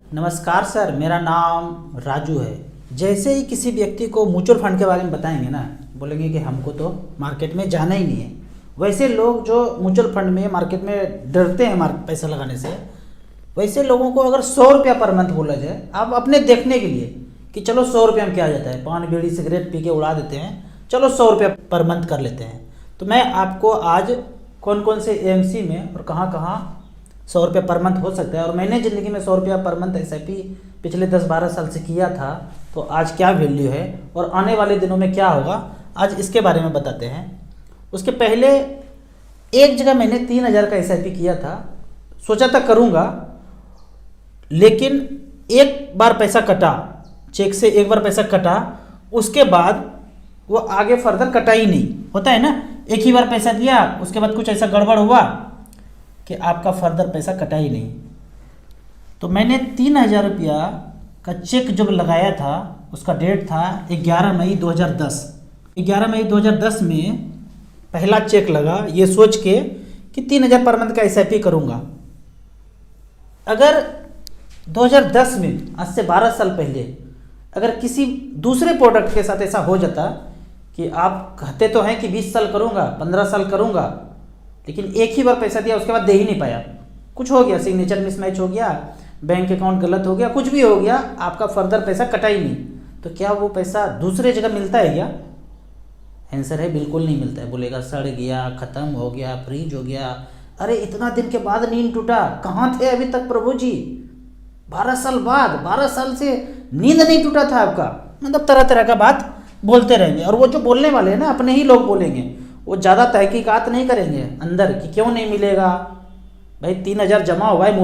नमस्कार सर, मेरा नाम राजू है। जैसे ही किसी व्यक्ति को म्यूचुअल फंड के बारे में बताएंगे ना, बोलेंगे कि हमको तो मार्केट में जाना ही नहीं है। वैसे लोग जो म्यूचुअल फंड में मार्केट में डरते हैं पैसा लगाने से, वैसे लोगों को अगर 100 रुपया पर मंथ बोला जाए, आप अपने देखने के लिए कि चलो 100 रुपये में क्या आ जाता है, पान बीड़ी सिगरेट पी के उड़ा देते हैं, चलो 100 रुपया पर मंथ कर लेते हैं। तो मैं आपको आज कौन कौन से एएमसी में और कहाँ कहाँ 100 रुपये पर मंथ हो सकता है, और मैंने ज़िंदगी में 100 रुपया पर मंथ SIP पिछले 10-12 साल से किया था, तो आज क्या वैल्यू है और आने वाले दिनों में क्या होगा, आज इसके बारे में बताते हैं। उसके पहले एक जगह मैंने 3000 का SIP किया था, सोचा था करूँगा, लेकिन एक बार पैसा कटा, चेक से एक बार पैसा कटा, उसके बाद वो आगे फर्दर कटा ही नहीं। होता है ना, एक ही बार पैसा दिया, उसके बाद कुछ ऐसा गड़बड़ हुआ कि आपका फर्दर पैसा कटा ही नहीं। तो मैंने 3000 रुपया का चेक जब लगाया था, उसका डेट था 11 मई 2010। 11 मई 2010 में पहला चेक लगा, ये सोच के कि 3000 पर मंथ का SIP करूँगा। अगर 2010 में, आज से 12 साल पहले, अगर किसी दूसरे प्रोडक्ट के साथ ऐसा हो जाता कि आप कहते तो हैं कि 20 साल करूँगा, 15 साल करूँगा, लेकिन एक ही बार पैसा दिया, उसके बाद दे ही नहीं पाया, कुछ हो गया, सिग्नेचर मिसमैच हो गया, बैंक अकाउंट गलत हो गया, कुछ भी हो गया, आपका फर्दर पैसा कटा ही नहीं, तो क्या वो पैसा दूसरे जगह मिलता है क्या? आंसर है बिल्कुल नहीं मिलता है। बोलेगा सड़ गया, ख़त्म हो गया, फ्रीज हो गया। अरे इतना दिन के बाद नींद टूटा, कहाँ थे अभी तक प्रभु जी? 12 साल बाद, 12 साल से नींद नहीं टूटा था आपका। मतलब तरह तरह का बात बोलते रहेंगे, और वो जो बोलने वाले हैं ना, अपने ही लोग बोलेंगे, वो ज़्यादा तहकीकात नहीं करेंगे अंदर कि क्यों नहीं मिलेगा। भाई 3000 जमा हुआ है,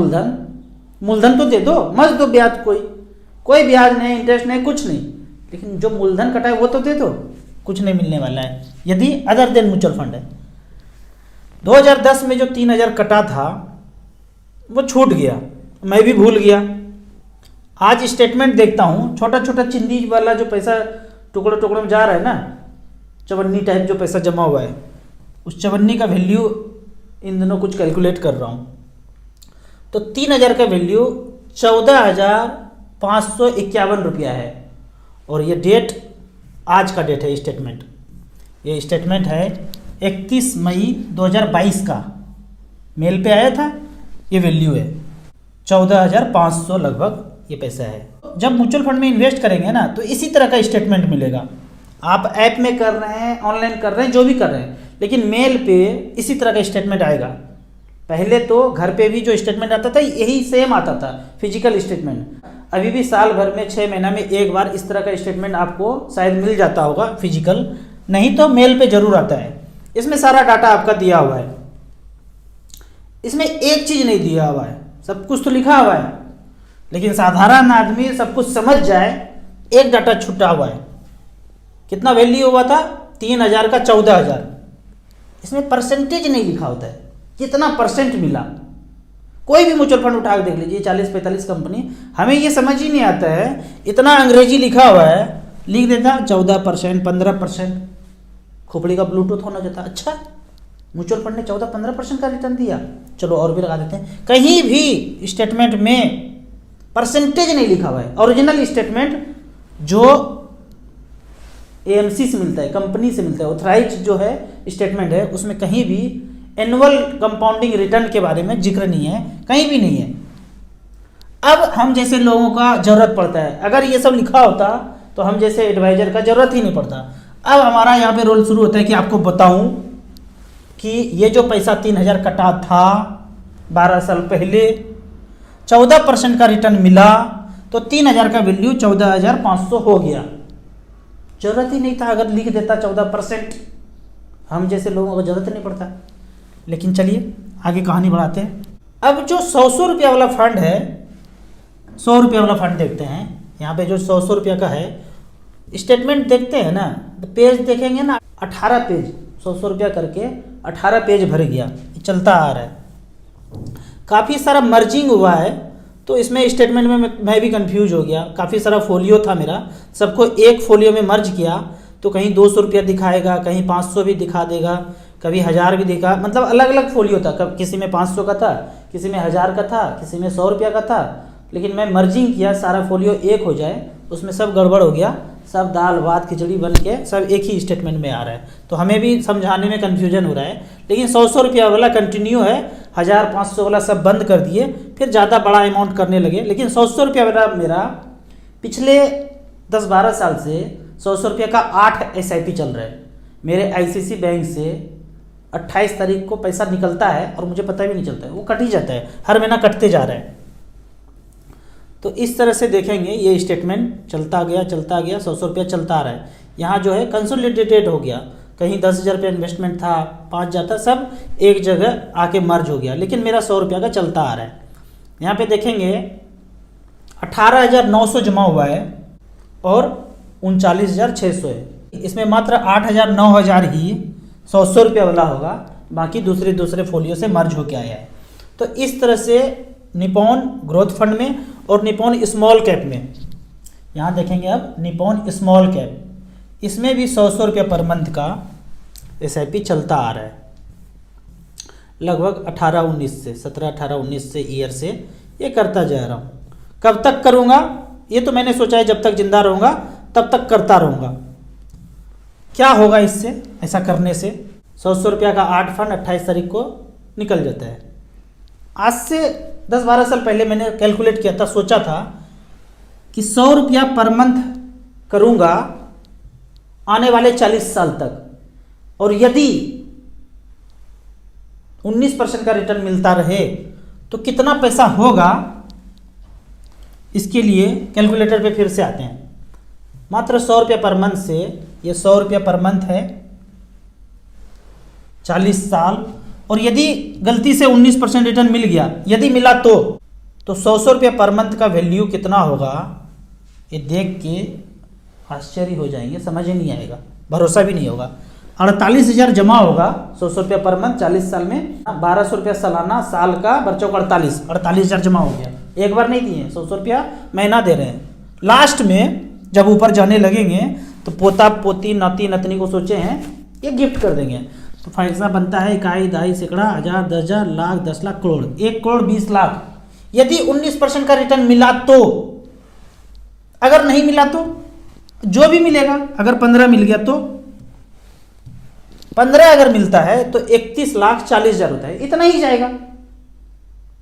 मूलधन तो दे दो, मत दो ब्याज, कोई ब्याज नहीं, इंटरेस्ट नहीं, कुछ नहीं, लेकिन जो मूलधन कटा है वो तो दे दो। कुछ नहीं मिलने वाला है यदि अदर देन म्यूचुअल फंड है। 2010 में जो 3000 कटा था वो छूट गया, मैं भी भूल गया। आज स्टेटमेंट देखता हूँ, छोटा छोटा चिंदी वाला जो पैसा टुकड़ों टुकड़ों में जा रहा है ना, चवन्नी टाइप जो पैसा जमा हुआ है, उस चवन्नी का वैल्यू इन दिनों कुछ कैलकुलेट कर रहा हूँ, तो 3000 का वैल्यू 14,551 रुपया है। और ये डेट आज का डेट है, स्टेटमेंट, ये स्टेटमेंट है 31 मई 2022 का, मेल पे आया था। ये वैल्यू है 14,500 लगभग ये पैसा है। जब म्यूचुअल फंड में इन्वेस्ट करेंगे ना, तो इसी तरह का स्टेटमेंट मिलेगा। आप ऐप में कर रहे हैं, ऑनलाइन कर रहे हैं, जो भी कर रहे हैं, लेकिन मेल पे इसी तरह का स्टेटमेंट आएगा। पहले तो घर पे भी जो स्टेटमेंट आता था यही सेम आता था, फिजिकल स्टेटमेंट। अभी भी साल भर में 6 महीना में एक बार इस तरह का स्टेटमेंट आपको शायद मिल जाता होगा फिजिकल, नहीं तो मेल पे जरूर आता है। इसमें सारा डाटा आपका दिया हुआ है, इसमें एक चीज़ नहीं दिया हुआ है, सब कुछ तो लिखा हुआ है, लेकिन साधारण आदमी सब कुछ समझ जाए, एक डाटा छुटा हुआ है। कितना वैल्यू हुआ था? 3000 का 14,000। इसमें परसेंटेज नहीं लिखा होता है, कितना परसेंट मिला। कोई भी म्यूचुअल फंड उठा के देख लीजिए, 40-45 कंपनी, हमें ये समझ ही नहीं आता है, इतना अंग्रेजी लिखा हुआ है, लिख देता 14%, 15%, खोपड़ी का ब्लूटूथ होना चाहता। अच्छा, म्यूचुअल फंड ने 14-15% का रिटर्न दिया, चलो और भी लगा देते हैं। कहीं भी स्टेटमेंट में परसेंटेज नहीं लिखा हुआ है। ओरिजिनल स्टेटमेंट जो AMC से मिलता है, कंपनी से मिलता है, ऑथराइज जो है स्टेटमेंट है, उसमें कहीं भी एनुअल कंपाउंडिंग रिटर्न के बारे में जिक्र नहीं है, कहीं भी नहीं है। अब हम जैसे लोगों का जरूरत पड़ता है, अगर ये सब लिखा होता तो हम जैसे एडवाइजर का जरूरत ही नहीं पड़ता। अब हमारा यहाँ पे रोल शुरू होता है कि आपको बताऊं कि ये जो पैसा 3000 कटा था 12 साल पहले, 14% का रिटर्न मिला, तो 3000 का वैल्यू 14,500 हो गया। जरूरत ही नहीं था, अगर लिख देता 14%, हम जैसे लोगों को जरूरत नहीं पड़ता। लेकिन चलिए आगे कहानी बढ़ाते हैं। अब जो 100 रुपया वाला फंड है, 100 रुपया वाला फंड देखते हैं। यहाँ पे जो 100 रुपया का है, स्टेटमेंट देखते हैं ना, तो पेज देखेंगे ना, 18 पेज, 100 रुपया करके 18 पेज भर गया, चलता आ रहा है। काफ़ी सारा मर्जिंग हुआ है, तो इसमें स्टेटमेंट में मैं भी कंफ्यूज हो गया। काफ़ी सारा फोलियो था मेरा, सबको एक फोलियो में मर्ज किया, तो कहीं 200 रुपया दिखाएगा, कहीं 500 भी दिखा देगा, कभी 1000 भी दिखा, मतलब अलग अलग फोलियो था। किसी में 500 का था, किसी में 1000 का था, किसी में 100 रुपया का था, लेकिन मैं मर्जिंग किया, सारा फोलियो एक हो जाए, उसमें सब गड़बड़ हो गया, सब दाल भात खिचड़ी बन के सब एक ही स्टेटमेंट में आ रहा है। तो हमें भी समझाने में कन्फ्यूजन हो रहा है। लेकिन 100 रुपया वाला कंटिन्यू है, 1500 वाला सब बंद कर दिए, फिर ज़्यादा बड़ा अमाउंट करने लगे। लेकिन 100 रुपया वाला मेरा पिछले 10-12 साल से 100 रुपये का 8 SIP चल रहा है। मेरे ICICI बैंक से 28 तारीख को पैसा निकलता है और मुझे पता भी नहीं चलता है, वो कट ही जाता है, हर महीना कटते जा रहा है। तो इस तरह से देखेंगे, ये स्टेटमेंट चलता गया 100 रुपया चलता आ रहा है। यहाँ जो है कंसोलिडेटेड हो गया, कहीं 10,000 रुपये इन्वेस्टमेंट था, 5 जाता, सब एक जगह आके मर्ज हो गया, लेकिन मेरा 100 रुपया का चलता आ रहा है। यहाँ पे देखेंगे 18,900 जमा हुआ है और 39,600 है। इसमें मात्र 8,000 9,000 ही 100 रुपया वाला होगा, बाकी दूसरे फोलियो से मर्ज होके आया है। तो इस तरह से निपॉन ग्रोथ फंड में और निपॉन स्मॉल कैप में, यहाँ देखेंगे अब निपॉन स्मॉल कैप, इसमें भी 100 रुपया पर मंथ का SIP चलता आ रहा है, लगभग 17-18-19 से ईयर से ये करता जा रहा हूँ। कब तक करूँगा ये तो मैंने सोचा है, जब तक जिंदा रहूँगा तब तक करता रहूँगा। क्या होगा इससे, ऐसा करने से 100 रुपया का 8 फंड 28 तारीख को निकल जाता है। आज से 10-12 साल पहले मैंने कैलकुलेट किया था, सोचा था कि 100 रुपया पर मंथ करूँगा आने वाले 40 साल तक, और यदि 19% का रिटर्न मिलता रहे तो कितना पैसा होगा, इसके लिए कैलकुलेटर पे फिर से आते हैं। मात्र 100 रुपया पर मंथ से, ये 100 रुपया पर मंथ है 40 साल, और यदि गलती से 19% रिटर्न मिल गया, यदि मिला तो 100 रुपया पर मंथ का वैल्यू कितना होगा, ये देख के आश्चर्य हो जाएंगे, समझ ही नहीं आएगा, भरोसा भी नहीं होगा। 48,000 जमा होगा 100 रुपया पर मंथ 40 साल में, 1200 रुपया सालाना, साल का बच्चों को 48,000 जमा हो गया। एक बार नहीं दिए, 100 रुपया महीना दे रहे हैं। लास्ट में जब ऊपर जाने लगेंगे तो पोता पोती नाती नतनी को सोचे हैं ये गिफ्ट कर देंगे, तो पैसा बनता है इकाई दहाई सैकड़ा 1000 10,000 लाख 10 लाख करोड़, 1 करोड़ 20 लाख। यदि 19% का रिटर्न मिला तो, अगर नहीं मिला तो जो भी मिलेगा, अगर 15 मिल गया तो 15 अगर मिलता है तो 31,40,000 होता है, इतना ही जाएगा।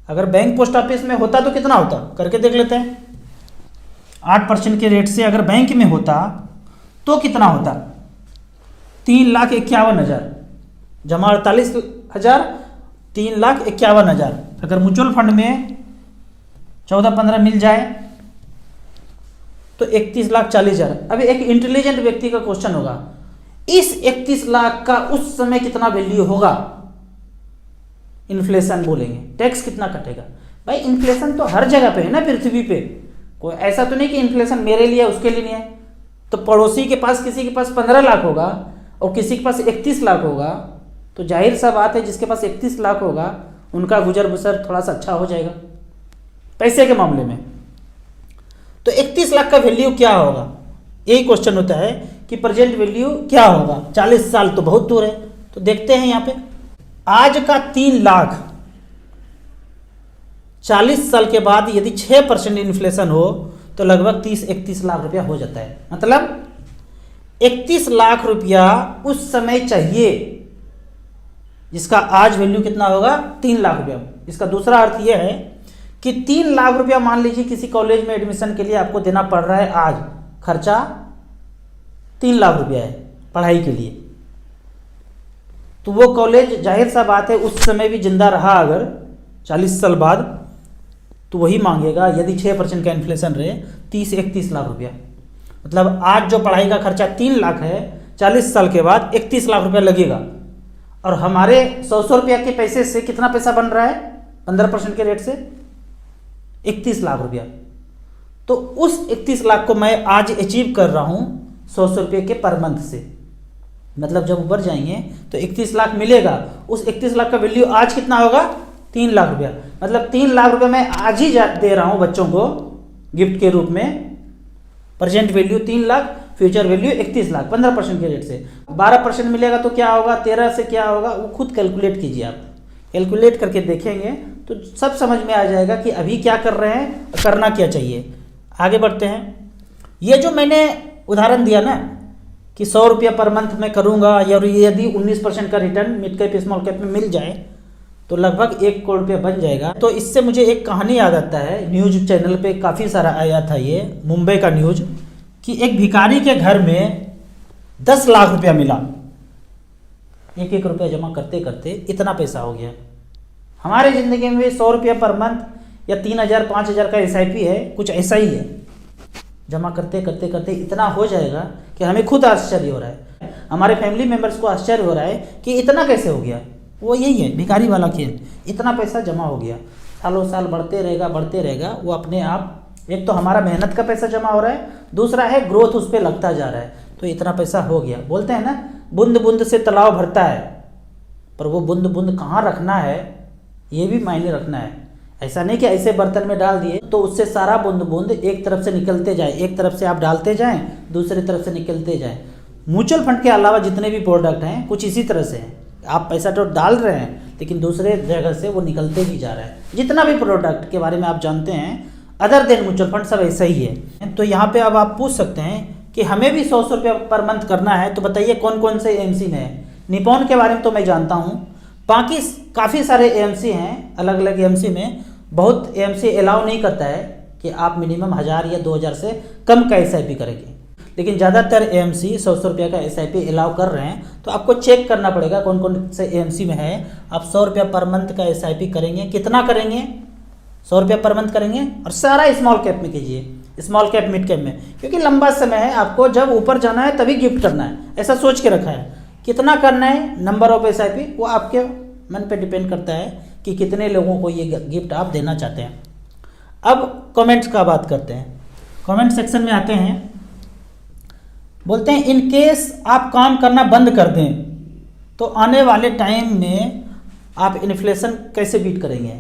अगर बैंक पोस्ट ऑफिस में होता तो कितना होता, करके देख लेते हैं। 8% के रेट से अगर बैंक में होता तो कितना होता, 3,51,000 जमा 48,000, 3,51,000। अगर म्यूचुअल फंड में 14-15 मिल जाए तो 31,40,000। अभी एक इंटेलिजेंट व्यक्ति का क्वेश्चन होगा, इस 31 लाख का उस समय कितना वैल्यू होगा? इन्फ्लेशन बोलेंगे, टैक्स कितना कटेगा? भाई इन्फ्लेशन तो हर जगह पे है ना पृथ्वी पे, कोई ऐसा तो नहीं कि इन्फ्लेशन मेरे लिए उसके लिए नहीं है। तो पड़ोसी के पास, किसी के पास 15 लाख होगा और किसी के पास 31 लाख होगा, तो जाहिर सा बात है जिसके पास 31 लाख होगा उनका गुजर बसर थोड़ा सा अच्छा हो जाएगा पैसे के मामले में। तो 31 लाख का वैल्यू क्या होगा, यही क्वेश्चन होता है कि प्रेजेंट वैल्यू क्या होगा। 40 साल तो बहुत दूर है, तो देखते हैं यहाँ पे। आज का 3 लाख 40 साल के बाद यदि 6% इन्फ्लेशन हो तो लगभग 30-31 लाख रुपया हो जाता है। मतलब 31 लाख रुपया उस समय चाहिए जिसका आज वैल्यू कितना होगा, 3 लाख रुपया। इसका दूसरा अर्थ यह है कि 3 लाख रुपया मान लीजिए किसी कॉलेज में एडमिशन के लिए आपको देना पड़ रहा है, आज खर्चा 3 लाख रुपया है पढ़ाई के लिए, तो वो कॉलेज जाहिर सा बात है उस समय भी जिंदा रहा अगर 40 साल बाद, तो वही मांगेगा यदि 6% का इन्फ्लेशन रहे 30-31 लाख रुपया। मतलब आज जो पढ़ाई का खर्चा 3 लाख है, 40 साल के बाद 31 लाख रुपया लगेगा। और हमारे 100 रुपया के पैसे से कितना पैसा बन रहा है 15% के रेट से, 31 लाख रुपया। तो उस 31 लाख को मैं आज अचीव कर रहा हूँ 100 रुपये के पर मंथ से। मतलब जब ऊपर जाएंगे तो 31 लाख मिलेगा, उस 31 लाख का वैल्यू आज कितना होगा, 3 लाख रुपया। मतलब 3 लाख रुपया मैं आज ही दे रहा हूँ बच्चों को गिफ्ट के रूप में। Present value 3 lakh, future value 31 lakh, 15% के रेट से। 12% मिलेगा तो क्या होगा, 13 से क्या होगा, वो खुद कैलकुलेट कीजिए। आप कैलकुलेट करके देखेंगे तो सब समझ में आ जाएगा कि अभी क्या कर रहे हैं, करना क्या चाहिए। आगे बढ़ते हैं। ये जो मैंने उदाहरण दिया ना कि 100 रुपया पर मंथ में करूँगा, या यदि 19% का return mid cap small cap में मिल जाए तो लगभग 1 करोड़ रुपया बन जाएगा। तो इससे मुझे एक कहानी याद आता है, न्यूज चैनल पे काफ़ी सारा आया था ये, मुंबई का न्यूज, कि एक भिखारी के घर में 10 लाख रुपया मिला। 1-1 रुपया जमा करते करते इतना पैसा हो गया। हमारे ज़िंदगी में 100 रुपया पर मंथ या 3,000-5,000 का SIP है, कुछ ऐसा ही है। जमा करते करते करते इतना हो जाएगा कि हमें खुद आश्चर्य हो रहा है, हमारे फैमिली मेम्बर्स को आश्चर्य हो रहा है कि इतना कैसे हो गया। वो यही है भिखारी वाला खेल, इतना पैसा जमा हो गया, सालों साल बढ़ते रहेगा। वो अपने आप, एक तो हमारा मेहनत का पैसा जमा हो रहा है, दूसरा है ग्रोथ उस पर लगता जा रहा है, तो इतना पैसा हो गया। बोलते हैं ना, बूंद बूंद से तालाब भरता है, पर वो बूंद बूंद कहाँ रखना है ये भी मायने रखना है। ऐसा नहीं कि ऐसे बर्तन में डाल दिए तो उससे सारा बूंद बूंद एक तरफ से निकलते जाए, एक तरफ से आप डालते जाएं, दूसरी तरफ से निकलते जाएं। म्यूचुअल फंड के अलावा जितने भी प्रोडक्ट हैं कुछ इसी तरह से हैं। आप पैसा तो डाल रहे हैं लेकिन दूसरे जगह से वो निकलते भी जा रहा है। जितना भी प्रोडक्ट के बारे में आप जानते हैं अदर देन म्यूचुअल फंड, सब ऐसा ही है। तो यहाँ पे अब आप पूछ सकते हैं कि हमें भी 100 रुपया पर मंथ करना है, तो बताइए कौन कौन से AMC में है। निपॉन के बारे में तो मैं जानता हूँ, बाकी काफ़ी सारे AMC हैं, अलग अलग AMC में बहुत AMC अलाउ नहीं करता है कि आप मिनिमम 1000 या 2000 से कम का SIP करेंगे, लेकिन ज़्यादातर AMC 100 रुपया का SIP अलाउ कर रहे हैं। तो आपको चेक करना पड़ेगा कौन कौन से AMC में है। आप 100 रुपया पर मंथ का SIP करेंगे, कितना करेंगे, 100 रुपया पर मंथ करेंगे और सारा स्मॉल कैप में कीजिए, स्मॉल कैप मिड कैप में, क्योंकि लंबा समय है, आपको जब ऊपर जाना है तभी गिफ्ट करना है, ऐसा सोच के रखा है। कितना करना है, नंबर ऑफ SIP वो आपके मन पे डिपेंड करता है कि कितने लोगों को ये गिफ्ट आप देना चाहते हैं। अब कमेंट्स का बात करते हैं। कमेंट सेक्शन में आते हैं, बोलते हैं इन केस आप काम करना बंद कर दें तो आने वाले टाइम में आप इन्फ्लेशन कैसे बीट करेंगे।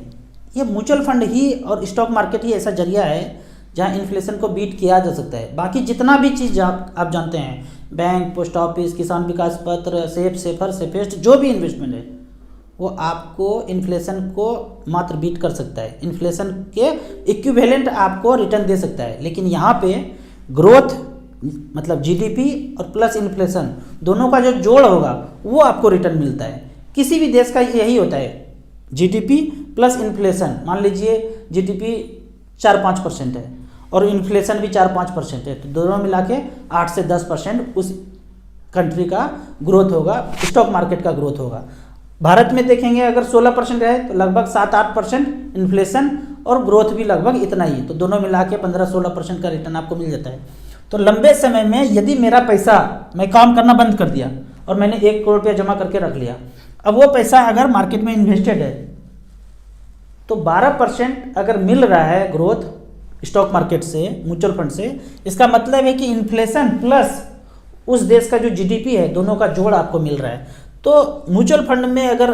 ये म्यूचुअल फंड ही और स्टॉक मार्केट ही ऐसा जरिया है जहां इन्फ्लेशन को बीट किया जा सकता है। बाकी जितना भी चीज़ आप जानते हैं, बैंक, पोस्ट ऑफिस, किसान विकास पत्र, सेफ, सेफर, सेफेस्ट, जो भी इन्वेस्टमेंट है वो आपको इन्फ्लेशन को मात्र बीट कर सकता है, इन्फ्लेशन के इक्विवेलेंट आपको रिटर्न दे सकता है। लेकिन यहाँ पे ग्रोथ मतलब GDP और प्लस इन्फ्लेशन दोनों का जो जोड़ होगा वो आपको रिटर्न मिलता है। किसी भी देश का यही होता है, GDP प्लस इन्फ्लेशन। मान लीजिए GDP 4-5% है और इन्फ्लेशन भी 4-5% है, तो दोनों मिला के 8 से 10% उस कंट्री का ग्रोथ होगा, स्टॉक मार्केट का ग्रोथ होगा। भारत में देखेंगे अगर 16% है तो लगभग 7-8% इन्फ्लेशन और ग्रोथ भी लगभग इतना ही है, तो दोनों मिला के 15-16% का रिटर्न आपको मिल जाता है। तो लंबे समय में यदि मेरा पैसा, मैं काम करना बंद कर दिया और मैंने 1 करोड़ रुपया जमा करके रख लिया, अब वो पैसा अगर मार्केट में इन्वेस्टेड है तो 12% अगर मिल रहा है ग्रोथ स्टॉक मार्केट से, म्यूचुअल फंड से, इसका मतलब है कि इन्फ्लेशन प्लस उस देश का जो GDP है दोनों का जोड़ आपको मिल रहा है। तो म्यूचुअल फंड में अगर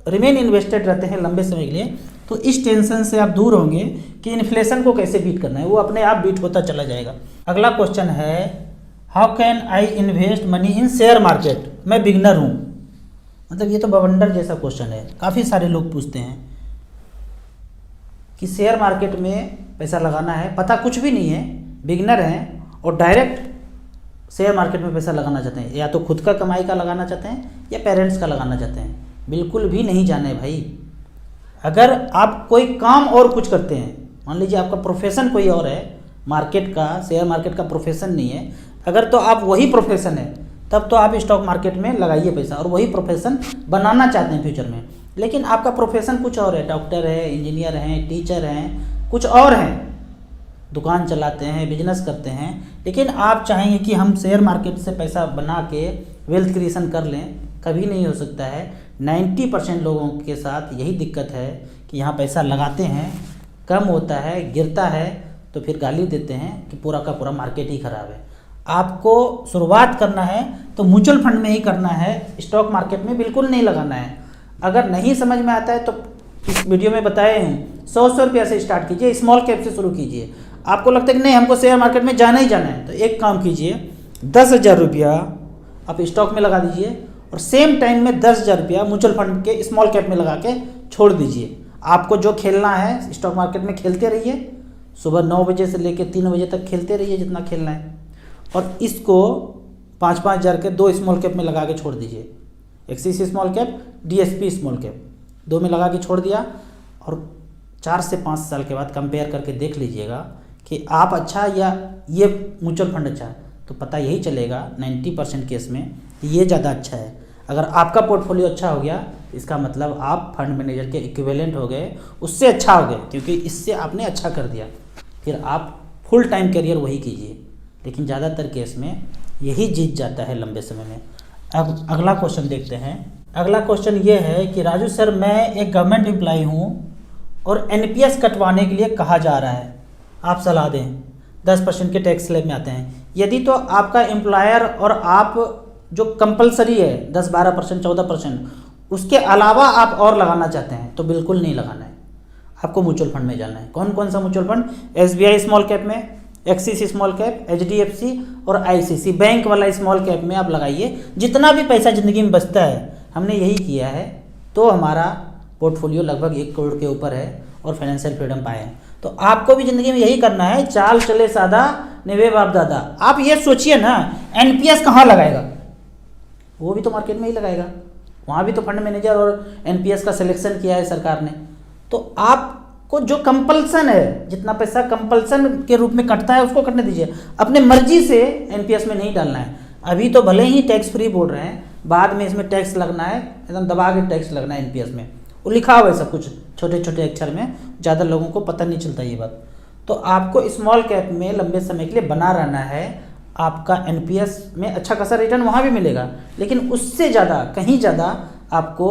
रिमेन इन्वेस्टेड रहते हैं लंबे समय के लिए तो इस टेंशन से आप दूर होंगे कि इन्फ्लेशन को कैसे बीट करना है, वो अपने आप बीट होता चला जाएगा। अगला क्वेश्चन है, how can I invest money in share market. मैं बिगनर हूँ, मतलब ये तो बवंडर जैसा क्वेश्चन है। काफ़ी सारे लोग पूछते हैं कि शेयर मार्केट में पैसा लगाना है, पता कुछ भी नहीं है, बिगनर हैं और डायरेक्ट शेयर मार्केट में पैसा लगाना चाहते हैं, या तो खुद का कमाई का लगाना चाहते हैं या पेरेंट्स का लगाना चाहते हैं। बिल्कुल भी नहीं जाने भाई। अगर आप कोई काम और कुछ करते हैं, मान लीजिए आपका प्रोफेशन कोई और है, मार्केट का, शेयर मार्केट का प्रोफेशन नहीं है, अगर तो आप वही प्रोफेशन है तब तो आप स्टॉक मार्केट में लगाइए पैसा और वही प्रोफेशन बनाना चाहते हैं फ्यूचर में। लेकिन आपका प्रोफेशन कुछ और है, डॉक्टर है, इंजीनियर हैं, टीचर हैं, कुछ और हैं, दुकान चलाते हैं, बिजनेस करते हैं, लेकिन आप चाहेंगे कि हम शेयर मार्केट से पैसा बना के वेल्थ क्रिएशन कर लें, कभी नहीं हो सकता है। 90% लोगों के साथ यही दिक्कत है कि यहाँ पैसा लगाते हैं, कम होता है, गिरता है तो फिर गाली देते हैं कि पूरा का पूरा मार्केट ही ख़राब है। आपको शुरुआत करना है तो म्यूचुअल फंड में ही करना है, स्टॉक मार्केट में बिल्कुल नहीं लगाना है। अगर नहीं समझ में आता है तो इस वीडियो में बताए हैं 100 रुपया से स्टार्ट कीजिए, स्मॉल कैप से शुरू कीजिए। आपको लगता है कि नहीं हमको शेयर मार्केट में जाना ही जाना है, तो एक काम कीजिए, 10,000 रुपया आप स्टॉक में लगा दीजिए और सेम टाइम में 10,000 रुपया म्यूचुअल फंड के स्मॉल कैप में लगा के छोड़ दीजिए। आपको जो खेलना है स्टॉक मार्केट में खेलते रहिए, सुबह 9 बजे से लेकर 3 बजे तक खेलते रहिए जितना खेलना है, और इसको 5-5 हज़ार के 2 स्मॉल कैप में लगा के छोड़ दीजिए। Axis small cap, DSP small cap, 2 में लगा के छोड़ दिया, और 4 से 5 साल के बाद कंपेयर करके देख लीजिएगा कि आप अच्छा या ये म्यूचुअल फंड अच्छा है, तो पता यही चलेगा 90% केस में कि ये ज़्यादा अच्छा है। अगर आपका पोर्टफोलियो अच्छा हो गया, इसका मतलब आप फंड मैनेजर के इक्विवेलेंट हो गए, उससे अच्छा हो गए, क्योंकि इससे आपने अच्छा कर दिया। फिर आप फुल टाइम करियर वही कीजिए, लेकिन ज़्यादातर केस में यही जीत जाता है लंबे समय में। अब अगला क्वेश्चन देखते हैं। अगला क्वेश्चन ये है कि राजू सर, मैं एक गवर्नमेंट एम्प्लॉय हूँ और NPS कटवाने के लिए कहा जा रहा है, आप सलाह दें। 10% के टैक्स स्लैब में आते हैं। यदि तो आपका एम्प्लॉयर और आप जो कंपलसरी है 10-12%, 14%, उसके अलावा आप और लगाना चाहते हैं तो बिल्कुल नहीं लगाना है, आपको म्यूचुअल फंड में जाना है। कौन कौन सा mutual fund? SBI small cap में, एक्सिस स्मॉल कैप, HDFC और ICC बैंक वाला स्मॉल कैप में आप लगाइए। जितना भी पैसा ज़िंदगी में बचता है, हमने यही किया है, तो हमारा पोर्टफोलियो लगभग 1 करोड़ के ऊपर है और फाइनेंशियल फ्रीडम पाए हैं। तो आपको भी ज़िंदगी में यही करना है, चाल चले सादा निभे बाप दादा। आप ये सोचिए ना, NPS कहाँ लगाएगा? वो भी तो मार्केट में ही लगाएगा, वहाँ भी तो फंड मैनेजर और NPS का सिलेक्शन किया है सरकार ने। तो आपको जो कंपल्सन है, जितना पैसा कंपल्सन के रूप में कटता है उसको कटने दीजिए, अपने मर्जी से NPS में नहीं डालना है। अभी तो भले ही टैक्स फ्री बोल रहे हैं, बाद में इसमें टैक्स लगना है, एकदम दबा के टैक्स लगना है NPS में। वो लिखा हुआ है सब कुछ छोटे छोटे अक्षर में, ज़्यादा लोगों को पता नहीं चलता ये बात। तो आपको स्मॉल कैप में लंबे समय के लिए बना रहना है। आपका NPS में अच्छा खासा रिटर्न वहाँ भी मिलेगा, लेकिन उससे ज़्यादा, कहीं ज़्यादा आपको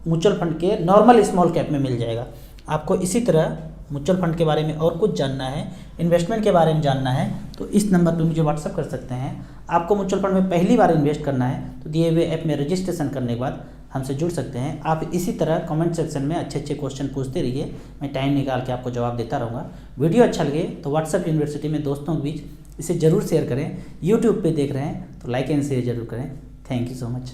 म्यूचुअल फंड के नॉर्मल स्मॉल कैप में मिल जाएगा। आपको इसी तरह म्यूचुअल फंड के बारे में और कुछ जानना है, इन्वेस्टमेंट के बारे में जानना है, तो इस नंबर पर मुझे व्हाट्सअप कर सकते हैं। आपको म्यूचुअल फंड में पहली बार इन्वेस्ट करना है तो दिए हुए ऐप में रजिस्ट्रेशन करने के बाद हमसे जुड़ सकते हैं। आप इसी तरह कमेंट सेक्शन में अच्छे अच्छे क्वेश्चन पूछते रहिए, मैं टाइम निकाल के आपको जवाब देता रहूँगा। वीडियो अच्छा लगे तो व्हाट्सएप यूनिवर्सिटी में दोस्तों के बीच इसे ज़रूर शेयर करें। यूट्यूब पे देख रहे हैं तो लाइक एंड शेयर जरूर करें। Thank you so much.